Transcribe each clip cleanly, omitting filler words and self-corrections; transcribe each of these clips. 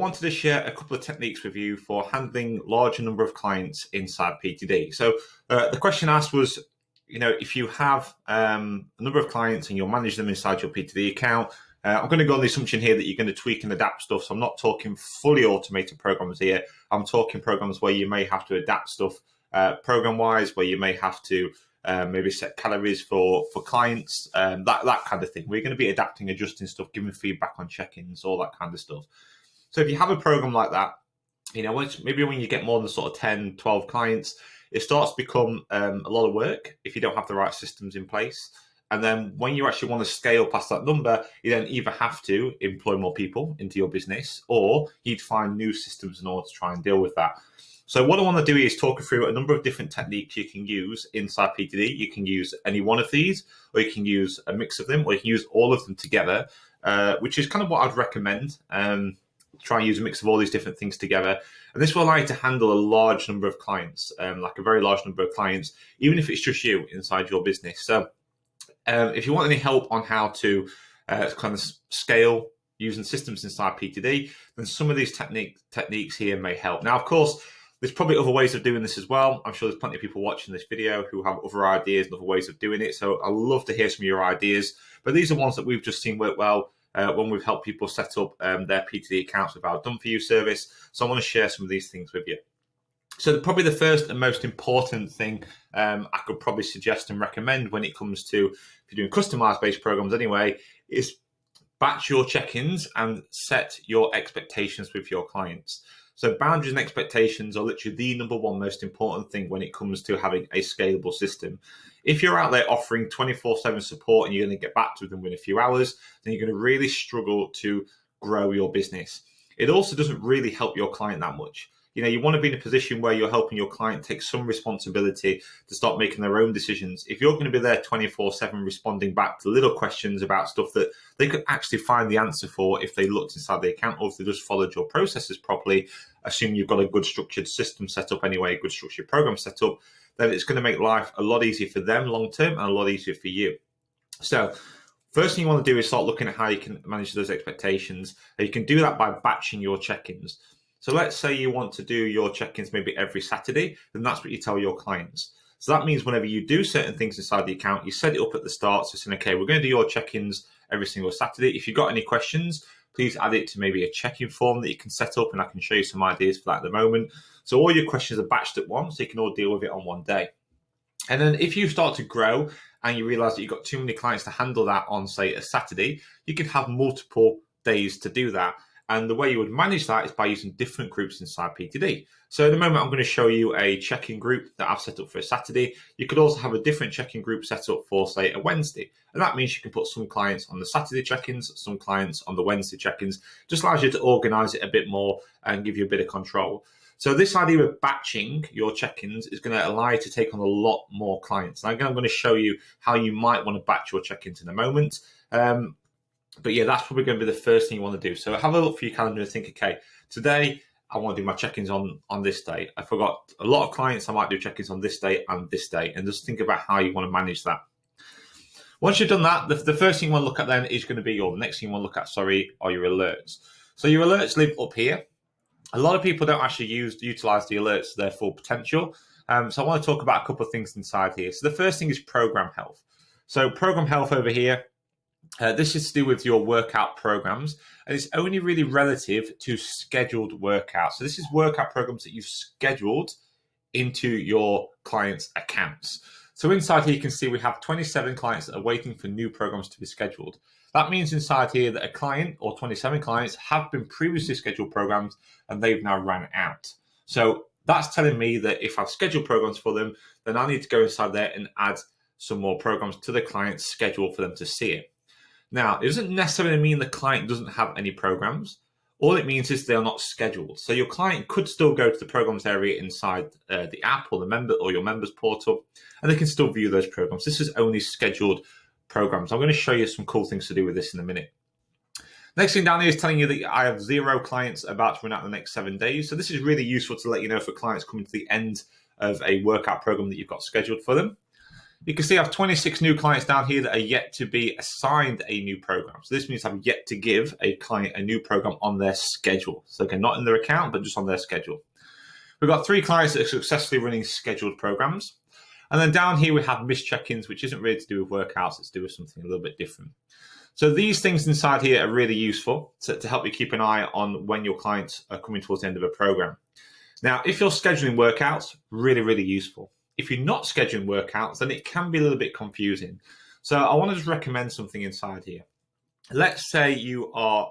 wanted to share a couple of techniques with you for handling larger number of clients inside PTD. So the question asked was, if you have a number of clients and you'll manage them inside your PTD account, I'm going to go on the assumption here that you're going to tweak and adapt stuff. So I'm not talking fully automated programs here. I'm talking programs where you may have to adapt stuff program-wise, where you may have to maybe set calories for clients, that kind of thing. We're going to be adapting, adjusting stuff, giving feedback on check-ins, all that kind of stuff. So if you have a program like that, maybe when you get more than sort of 10, 12 clients, it starts to become a lot of work if you don't have the right systems in place. And then when you actually want to scale past that number, you then either have to employ more people into your business, or you'd find new systems in order to try and deal with that. So what I want to do is talk you through a number of different techniques you can use inside PTD. You can use any one of these, or you can use a mix of them, or you can use all of them together, which is kind of what I'd recommend. Try and use a mix of all these different things together. And this will allow you to handle a large number of clients, like a very large number of clients, even if it's just you inside your business. So if you want any help on how to kind of scale using systems inside PTD, then some of these techniques here may help. Now, of course, there's probably other ways of doing this as well. I'm sure there's plenty of people watching this video who have other ideas and other ways of doing it. So I'd love to hear some of your ideas. But these are ones that we've just seen work well when we've helped people set up their PTD accounts with our Done For You service. So I want to share some of these things with you. So probably the first and most important thing I could probably suggest and recommend when it comes to, if you're doing customized-based programs anyway, is batch your check-ins and set your expectations with your clients. So boundaries and expectations are literally the number one most important thing when it comes to having a scalable system. If you're out there offering 24/7 support and you're going to get back to them within a few hours, then you're going to really struggle to grow your business. It also doesn't really help your client that much. You want to be in a position where you're helping your client take some responsibility to start making their own decisions. If you're going to be there 24/7 responding back to little questions about stuff that they could actually find the answer for if they looked inside the account, or if they just followed your processes properly, assume you've got a good structured system set up anyway, a good structured program set up, then it's going to make life a lot easier for them long term and a lot easier for you. So first thing you want to do is start looking at how you can manage those expectations. And you can do that by batching your check-ins. So let's say you want to do your check-ins maybe every Saturday, then that's what you tell your clients. So that means whenever you do certain things inside the account, you set it up at the start. So saying, okay, we're going to do your check-ins every single Saturday. If you've got any questions, please add it to maybe a check-in form that you can set up, and I can show you some ideas for that at the moment. So all your questions are batched at once, so you can all deal with it on one day. And then if you start to grow and you realize that you've got too many clients to handle that on, say, a Saturday, you can have multiple days to do that. And the way you would manage that is by using different groups inside PTD. So at the moment, I'm going to show you a check-in group that I've set up for a Saturday. You could also have a different check-in group set up for, say, a Wednesday. And that means you can put some clients on the Saturday check-ins, some clients on the Wednesday check-ins. Just allows you to organize it a bit more and give you a bit of control. So this idea of batching your check-ins is going to allow you to take on a lot more clients. And again, I'm going to show you how you might want to batch your check-ins in a moment. But yeah, that's probably going to be the first thing you want to do. So have a look for your calendar and think, okay, today I want to do my check-ins on this day. I forgot a lot of clients. I might do check-ins on this day and this day. And just think about how you want to manage that. Once you've done that, the first thing you want to look at then is going to be, or the next thing you want to look at, are your alerts. So your alerts live up here. A lot of people don't actually utilize the alerts to their full potential. So I want to talk about a couple of things inside here. So the first thing is program health. So program health over here. This is to do with your workout programs, and it's only really relative to scheduled workouts. So this is workout programs that you've scheduled into your clients' accounts. So inside here, you can see we have 27 clients that are waiting for new programs to be scheduled. That means inside here that a client or 27 clients have been previously scheduled programs and they've now ran out. So that's telling me that if I've scheduled programs for them, then I need to go inside there and add some more programs to the client's schedule for them to see it. Now, it doesn't necessarily mean the client doesn't have any programs. All it means is they are not scheduled. So your client could still go to the programs area inside the app or the member or your members portal, and they can still view those programs. This is only scheduled programs. I'm going to show you some cool things to do with this in a minute. Next thing down here is telling you that I have 0 clients about to run out in the next 7 days. So this is really useful to let you know if a client's coming to the end of a workout program that you've got scheduled for them. You can see I have 26 new clients down here that are yet to be assigned a new program. So this means I've yet to give a client a new program on their schedule. So again, not in their account, but just on their schedule. We've got 3 clients that are successfully running scheduled programs. And then down here we have missed check-ins, which isn't really to do with workouts, it's to do with something a little bit different. So these things inside here are really useful to help you keep an eye on when your clients are coming towards the end of a program. Now, if you're scheduling workouts, really, really useful. If you're not scheduling workouts, then it can be a little bit confusing. So I want to just recommend something inside here. Let's say you are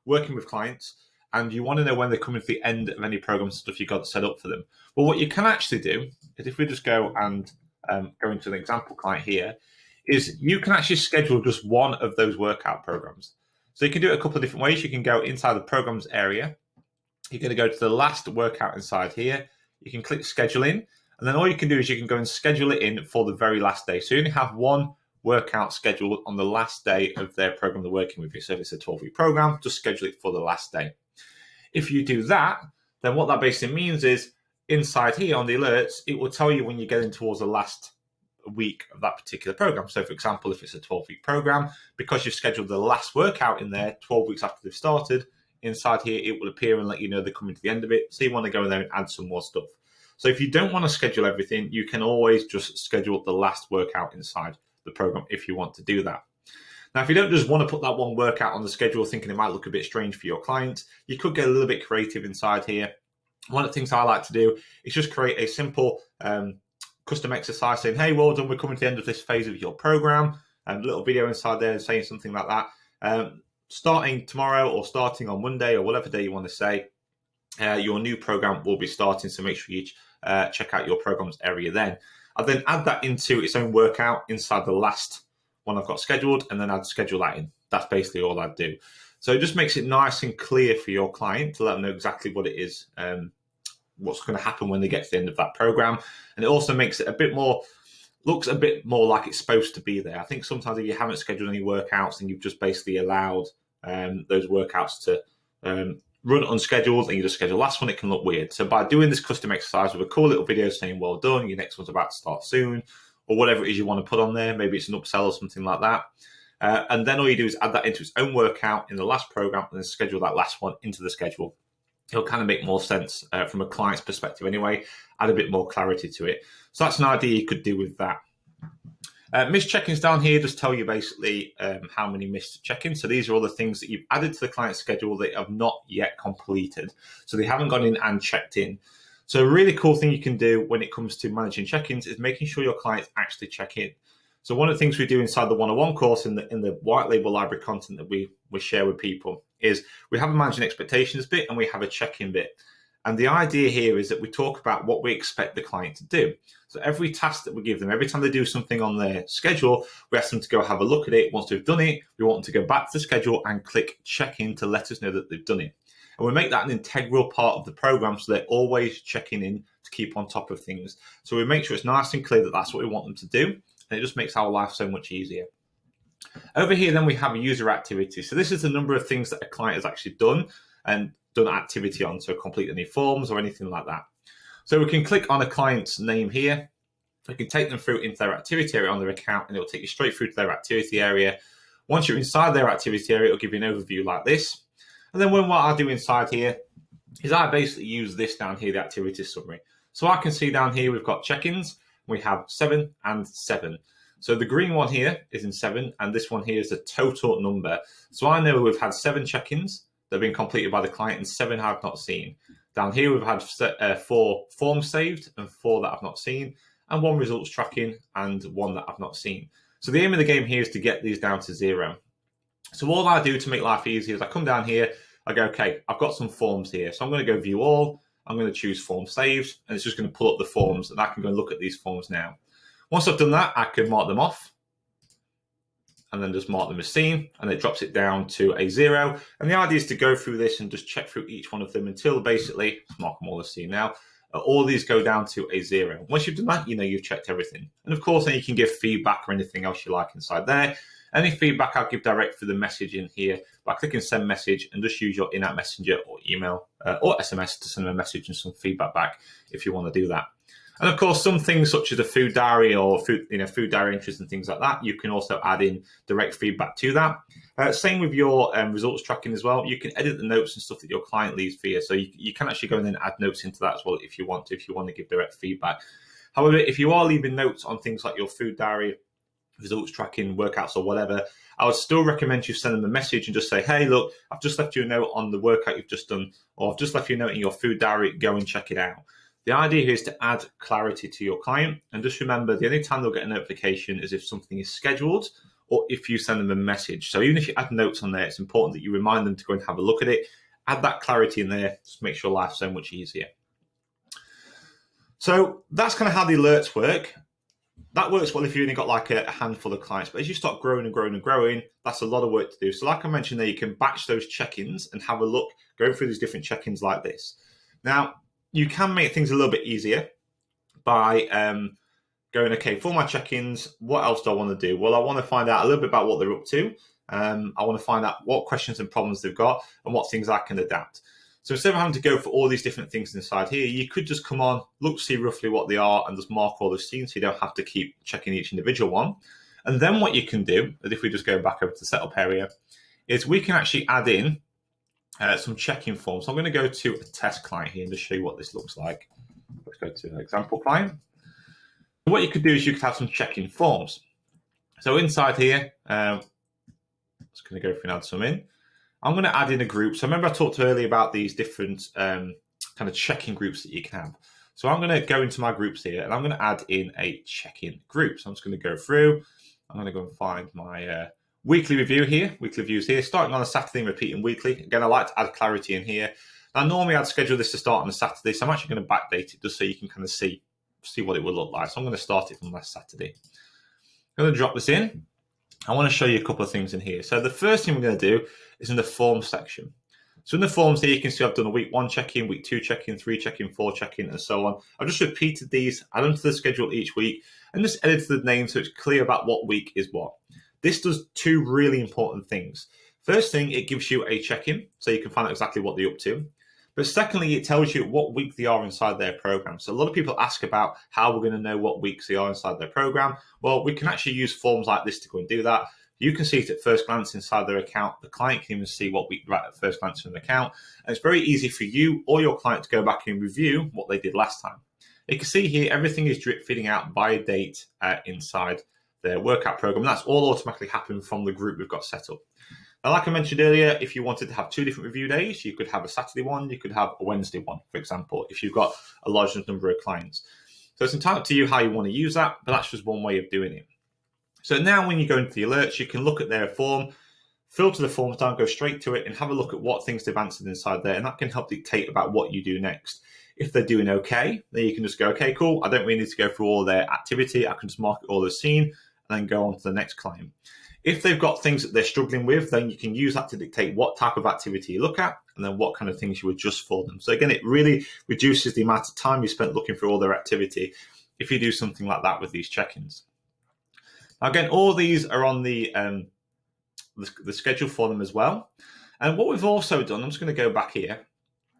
working with clients and you want to know when they're coming to the end of any program stuff you've got set up for them. Well, what you can actually do is if we just go and go into an example client here, is you can actually schedule just one of those workout programs. So you can do it a couple of different ways. You can go inside the programs area. You're going to go to the last workout inside here. You can click schedule in, and then all you can do is you can go and schedule it in for the very last day. So you only have one workout scheduled on the last day of their program they're working with you. So if it's a 12-week program, just schedule it for the last day. If you do that, then what that basically means is inside here on the alerts, it will tell you when you're getting towards the last week of that particular program. So for example, if it's a 12-week program, because you've scheduled the last workout in there 12 weeks after they've started, inside here it will appear and let you know they're coming to the end of it. So you want to go in there and add some more stuff. So if you don't want to schedule everything, you can always just schedule the last workout inside the program if you want to do that. Now, if you don't just want to put that one workout on the schedule thinking it might look a bit strange for your client, you could get a little bit creative inside here. One of the things I like to do is just create a simple custom exercise saying, hey, well done, we're coming to the end of this phase of your program, and a little video inside there saying something like that. Starting tomorrow or starting on Monday or whatever day you want to say, your new program will be starting, so make sure you check out your programs area then. I'll then add that into its own workout inside the last one I've got scheduled, and then I'd schedule that in. That's basically all I'd do. So it just makes it nice and clear for your client to let them know exactly what it is, what's going to happen when they get to the end of that program. And it also makes it looks a bit more like it's supposed to be there. I think sometimes if you haven't scheduled any workouts and you've just basically allowed those workouts to run unscheduled and you just schedule the last one, it can look weird. So by doing this custom exercise with a cool little video saying, well done, your next one's about to start soon, or whatever it is you want to put on there, maybe it's an upsell or something like that. And then all you do is add that into its own workout in the last program and then schedule that last one into the schedule. It'll kind of make more sense from a client's perspective anyway, add a bit more clarity to it. So that's an idea you could do with that. Missed check-ins down here just tell you basically how many missed check-ins. So these are all the things that you've added to the client schedule that have not yet completed. So they haven't gone in and checked in. So a really cool thing you can do when it comes to managing check-ins is making sure your clients actually check in. So one of the things we do inside the 101 course in the white label library content that we share with people is we have a managing expectations bit and we have a check-in bit. And the idea here is that we talk about what we expect the client to do. So every task that we give them, every time they do something on their schedule, we ask them to go have a look at it. Once they've done it, we want them to go back to the schedule and click check-in to let us know that they've done it. And we make that an integral part of the program so they're always checking in to keep on top of things. So we make sure it's nice and clear that that's what we want them to do. And it just makes our life so much easier. Over here, then we have a user activity. So this is the number of things that a client has actually done and done activity on. So complete any forms or anything like that. So we can click on a client's name here. We can take them through into their activity area on their account, and it will take you straight through to their activity area. Once you're inside their activity area, it'll give you an overview like this. And then what I do inside here is I basically use this down here, the activity summary. So I can see down here we've got check-ins. We have 7 and 7. So the green one here is in 7, and this one here is the total number. So I know we've had 7 check-ins that have been completed by the client and 7 I've not seen. Down here we've had 4 forms saved and 4 that I've not seen, and 1 results tracking and 1 that I've not seen. So the aim of the game here is to get these down to 0. So all I do to make life easier is I come down here, I go, okay, I've got some forms here. So I'm going to go view all. I'm going to choose form saved, and it's just going to pull up the forms, and I can go and look at these forms now. Once I've done that, I can mark them off and then just mark them as seen, and it drops it down to a 0. And the idea is to go through this and just check through each one of them until basically, let's mark them all as seen now, all these go down to a 0. Once you've done that, you know you've checked everything. And of course, then you can give feedback or anything else you like inside there. Any feedback I'll give direct through the message in here by clicking send message, and just use your in-app messenger or email or SMS to send them a message and some feedback back if you want to do that. And of course, some things such as a food diary or food diary entries and things like that, you can also add in direct feedback to that. Same with your results tracking as well. You can edit the notes and stuff that your client leaves for you. So you can actually go in and add notes into that as well if you want to give direct feedback. However, if you are leaving notes on things like your food diary, results tracking, workouts or whatever, I would still recommend you send them a message and just say, hey, look, I've just left you a note on the workout you've just done, or I've just left you a note in your food diary, go and check it out. The idea here is to add clarity to your client. And just remember, the only time they'll get a notification is if something is scheduled or if you send them a message. So even if you add notes on there, it's important that you remind them to go and have a look at it. Add that clarity in there, just make your life so much easier. So that's kind of how the alerts work. That works well if you only got like a handful of clients, but as you start growing and growing and growing, that's a lot of work to do. So like I mentioned there, you can batch those check-ins and have a look, go through these different check-ins like this. Now, you can make things a little bit easier by going, okay, for my check-ins, what else do I want to do? Well, I want to find out a little bit about what they're up to. I want to find out what questions and problems they've got and what things I can adapt. So instead of having to go for all these different things inside here, you could just come on, look, see roughly what they are, and just mark all the scenes so you don't have to keep checking each individual one. And then what you can do, is if we just go back over to the setup area, is we can actually add in some check-in forms. So I'm going to go to a test client here and just show you what this looks like. Let's go to an example client. What you could do is you could have some check-in forms. So inside here, just going to go through and add some in. I'm going to add in a group. So remember I talked earlier about these different kind of check-in groups that you can have. So I'm going to go into my groups here and I'm going to add in a check-in group. So I'm just going to go through. I'm going to go and find my weekly review here, weekly reviews here, starting on a Saturday and repeating weekly. Again, I like to add clarity in here. Now, normally I'd schedule this to start on a Saturday, so I'm actually going to backdate it just so you can kind of see what it will look like. So I'm going to start it from last Saturday. I'm going to drop this in. I want to show you a couple of things in here. So the first thing we're going to do is in the forms section. So in the forms here, you can see I've done a week 1 check-in, week 2 check-in, 3 check-in, 4 check-in, and so on. I've just repeated these, add them to the schedule each week, and just edited the name so it's clear about what week is what. This does 2 really important things. First thing, it gives you a check-in, so you can find out exactly what they're up to. But secondly, it tells you what week they are inside their program. So a lot of people ask about how we're going to know what weeks they are inside their program. Well, we can actually use forms like this to go and do that. You can see it at first glance inside their account. The client can even see what week they're at first glance in the account. And it's very easy for you or your client to go back and review what they did last time. You can see here, everything is drip feeding out by date inside their workout program. That's all automatically happening from the group we've got set up. Now, like I mentioned earlier, if you wanted to have 2 different review days, you could have a Saturday one, you could have a Wednesday one, for example, if you've got a large number of clients. So it's entirely up to you how you want to use that, but that's just one way of doing it. So now when you go into the alerts, you can look at their form, filter the forms down, go straight to it and have a look at what things they've answered inside there. And that can help dictate about what you do next. If they're doing okay, then you can just go, okay, cool. I don't really need to go through all their activity. I can just mark it all as seen and then go on to the next client. If they've got things that they're struggling with, then you can use that to dictate what type of activity you look at and then what kind of things you adjust for them. So again, it really reduces the amount of time you spent looking for all their activity if you do something like that with these check-ins. Now, again, all these are on the schedule for them as well. And what we've also done, I'm just going to go back here,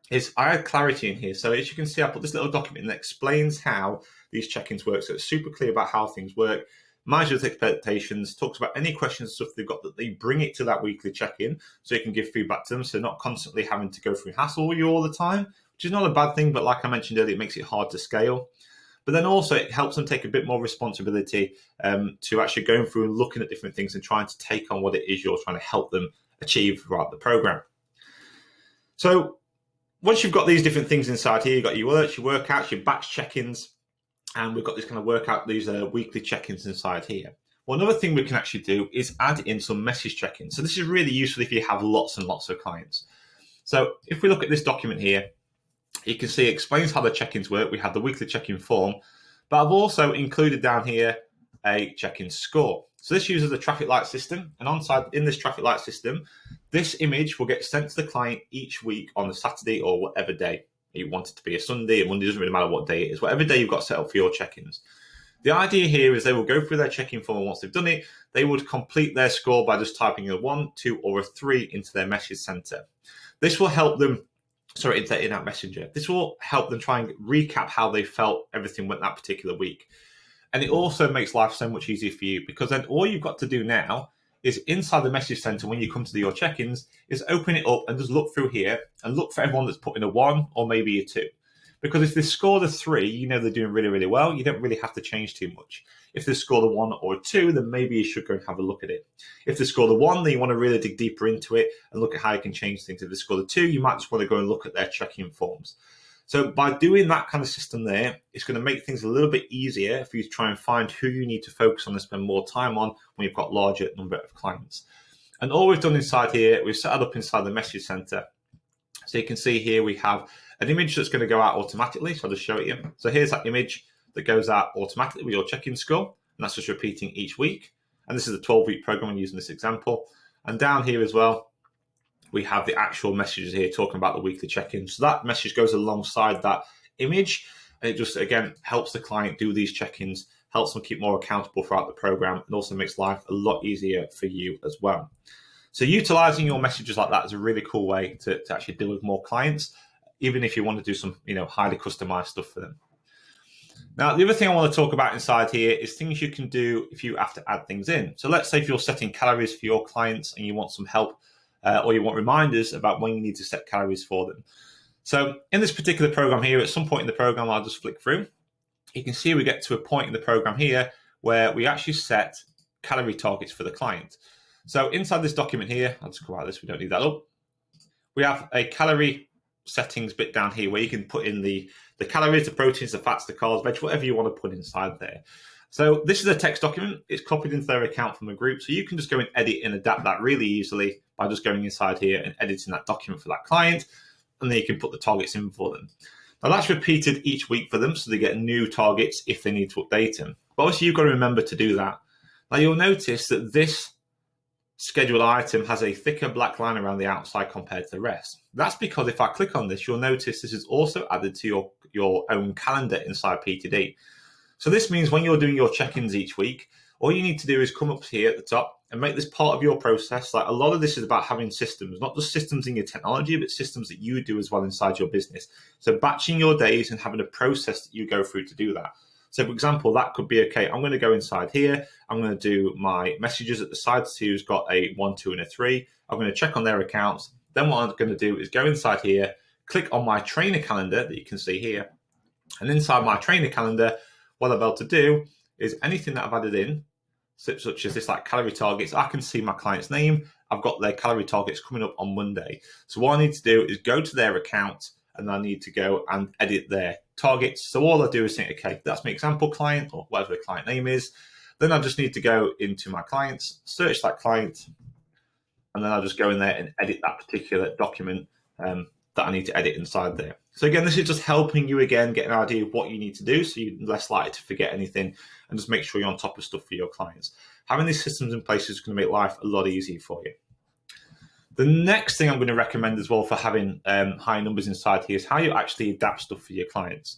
is I add clarity in here. So as you can see, I put this little document in that explains how these check-ins work. So it's super clear about how things work, manages expectations, talks about any questions and stuff they've got, that they bring it to that weekly check-in so you can give feedback to them. So not constantly having to go through hassle with you all the time, which is not a bad thing. But like I mentioned earlier, it makes it hard to scale. But then also it helps them take a bit more responsibility to actually going through and looking at different things and trying to take on what it is you're trying to help them achieve throughout the program. So once you've got these different things inside here, you've got your alerts, your workouts, your batch check-ins, and we've got this kind of workout, these weekly check-ins inside here. Well, another thing we can actually do is add in some message check-ins. So this is really useful if you have lots and lots of clients. So if we look at this document here, you can see it explains how the check-ins work. We have the weekly check-in form, but I've also included down here a check-in score. So this uses a traffic light system, and in this traffic light system, this image will get sent to the client each week on the Saturday or whatever day. You want it to be a Sunday, a Monday, doesn't really matter what day it is, whatever day you've got set up for your check-ins. The idea here is they will go through their check-in form, and once they've done it, they would complete their score by just typing a 1, 2, or a 3 into their message center. This will help them sorry, into in-app messenger. This will help them try and recap how they felt everything went that particular week. And it also makes life so much easier for you, because then all you've got to do now is inside the message center, when you come to your check-ins, is open it up and just look through here and look for everyone that's put in a 1 or maybe a 2. Because if they scored a 3, you know they're doing really, really well. You don't really have to change too much. If they scored a 1 or a 2, then maybe you should go and have a look at it. If they scored a 1, then you want to really dig deeper into it and look at how you can change things. If they scored a 2, you might just want to go and look at their check-in forms. So by doing that kind of system there, it's going to make things a little bit easier for you to try and find who you need to focus on and spend more time on when you've got a larger number of clients. And all we've done inside here, we've set it up inside the message center. So you can see here we have an image that's going to go out automatically. So I'll just show it you. So here's that image that goes out automatically with your check-in score. And that's just repeating each week. And this is a 12-week program I'm using this example. And down here as well, we have the actual messages here talking about the weekly check-in. So that message goes alongside that image. And it just, again, helps the client do these check-ins, helps them keep more accountable throughout the program, and also makes life a lot easier for you as well. So utilizing your messages like that is a really cool way to actually deal with more clients, even if you want to do some, highly customized stuff for them. Now, the other thing I want to talk about inside here is things you can do if you have to add things in. So let's say if you're setting calories for your clients and you want some help or you want reminders about when you need to set calories for them. So in this particular program here, at some point in the program, I'll just flick through. You can see we get to a point in the program here where we actually set calorie targets for the client. So inside this document here, I'll just go out of this, we don't need that up. We have a calorie settings bit down here where you can put in the calories, the proteins, the fats, the carbs, veg, whatever you want to put inside there. So this is a text document. It's copied into their account from a group. So you can just go and edit and adapt that really easily by just going inside here and editing that document for that client. And then you can put the targets in for them. Now that's repeated each week for them, so they get new targets if they need to update them. But obviously you've got to remember to do that. Now you'll notice that this scheduled item has a thicker black line around the outside compared to the rest. That's because if I click on this, you'll notice this is also added to your own calendar inside PTD. So this means when you're doing your check-ins each week, all you need to do is come up here at the top and make this part of your process. Like, a lot of this is about having systems, not just systems in your technology, but systems that you do as well inside your business. So batching your days and having a process that you go through to do that. So for example, that could be, okay, I'm going to go inside here. I'm going to do my messages at the side, see who's got a 1, 2, and a 3. I'm going to check on their accounts. Then what I'm going to do is go inside here, click on my trainer calendar that you can see here. And inside my trainer calendar, what I'm able to do is anything that I've added in, such as this, like calorie targets, I can see my client's name. I've got their calorie targets coming up on Monday. So what I need to do is go to their account and I need to go and edit their targets. So all I do is think, okay, that's my example client or whatever the client name is. Then I just need to go into my clients, search that client, and then I'll just go in there and edit that particular document that I need to edit inside there. So again, this is just helping you again get an idea of what you need to do so you're less likely to forget anything and just make sure you're on top of stuff for your clients. Having these systems in place is going to make life a lot easier for you. The next thing I'm going to recommend as well for having high numbers inside here is how you actually adapt stuff for your clients.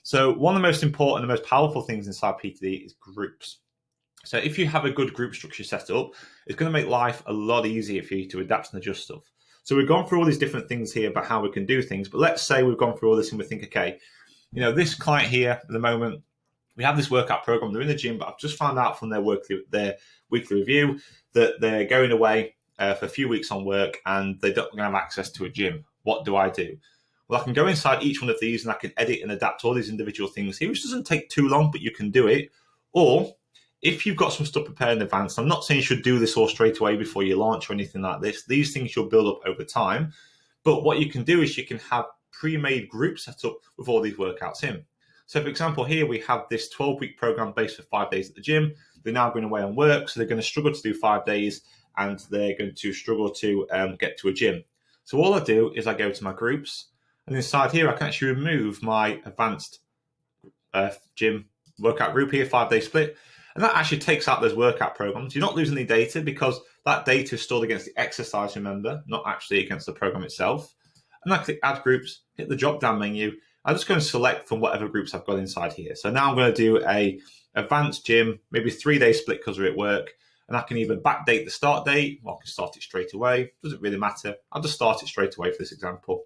So one of the most important and the most powerful things inside PTD is groups. So if you have a good group structure set up, it's going to make life a lot easier for you to adapt and adjust stuff. So we've gone through all these different things here about how we can do things, but let's say we've gone through all this and we think, okay, this client here at the moment, we have this workout program, they're in the gym, but I've just found out from their weekly review that they're going away for a few weeks on work and they don't have access to a gym. What do I do? Well, I can go inside each one of these and I can edit and adapt all these individual things here, which doesn't take too long, but you can do it. Or if you've got some stuff prepared in advance, I'm not saying you should do this all straight away before you launch or anything like this. These things you'll build up over time. But what you can do is you can have pre-made groups set up with all these workouts in. So for example, here we have this 12-week program based for 5 days at the gym. They're now going away on work, so they're going to struggle to do 5 days and they're going to struggle to get to a gym. So all I do is I go to my groups, and inside here I can actually remove my advanced gym workout group here, 5-day split. And that actually takes out those workout programs. You're not losing any data because that data is stored against the exercise, remember, not actually against the program itself. And I click add groups, hit the drop down menu. I'm just going to select from whatever groups I've got inside here. So now I'm going to do a advanced gym, maybe 3-day split because we're at work. And I can either backdate the start date, or I can start it straight away. Doesn't really matter. I'll just start it straight away for this example.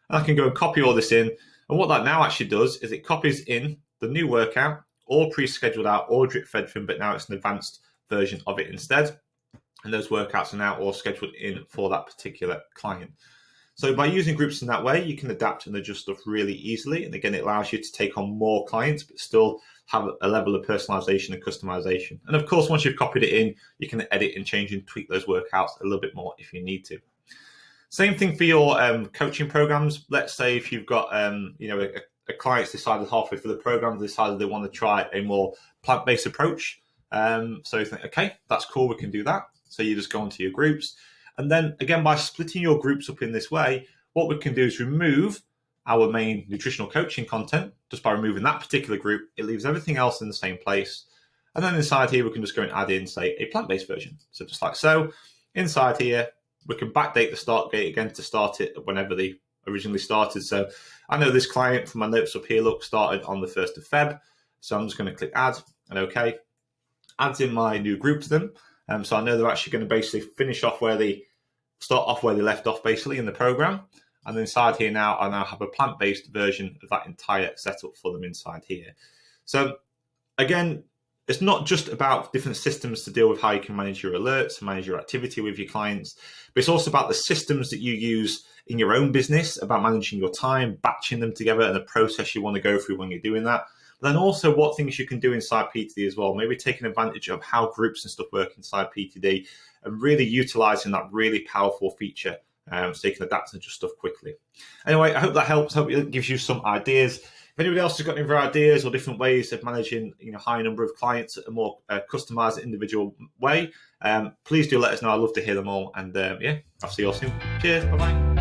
And I can go and copy all this in. And what that now actually does is it copies in the new workout, all pre-scheduled out, all drip fed from, but now it's an advanced version of it instead. And those workouts are now all scheduled in for that particular client. So by using groups in that way, you can adapt and adjust stuff really easily. And again, it allows you to take on more clients, but still have a level of personalization and customization. And of course, once you've copied it in, you can edit and change and tweak those workouts a little bit more if you need to. Same thing for your coaching programs. Let's say if you've got a client's decided halfway through the program, decided they want to try a more plant-based approach. So you think, okay, that's cool, we can do that. So you just go into your groups. And then again, by splitting your groups up in this way, what we can do is remove our main nutritional coaching content. Just by removing that particular group, it leaves everything else in the same place. And then inside here, we can just go and add in, say, a plant-based version. So just like so, inside here, we can backdate the start date again to start it whenever they originally started. So I know this client from my notes up here, look, started on the 1st of Feb. So I'm just going to click add and OK. Adds in my new group to them. So I know they're actually going to basically finish off where they start off where they left off basically in the program. And then inside here now, I now have a plant-based version of that entire setup for them inside here. So again, it's not just about different systems to deal with how you can manage your alerts and manage your activity with your clients, but it's also about the systems that you use in your own business, about managing your time, batching them together, and the process you want to go through when you're doing that. But then also what things you can do inside PTD as well, maybe taking advantage of how groups and stuff work inside PTD and really utilizing that really powerful feature so you can adapt and adjust stuff quickly. Anyway, I hope that helps. I hope it gives you some ideas. If anybody else has got any other ideas or different ways of managing high number of clients at a more customized individual way, please do let us know. I'd love to hear them all. And I'll see you all soon. Cheers. Bye-bye.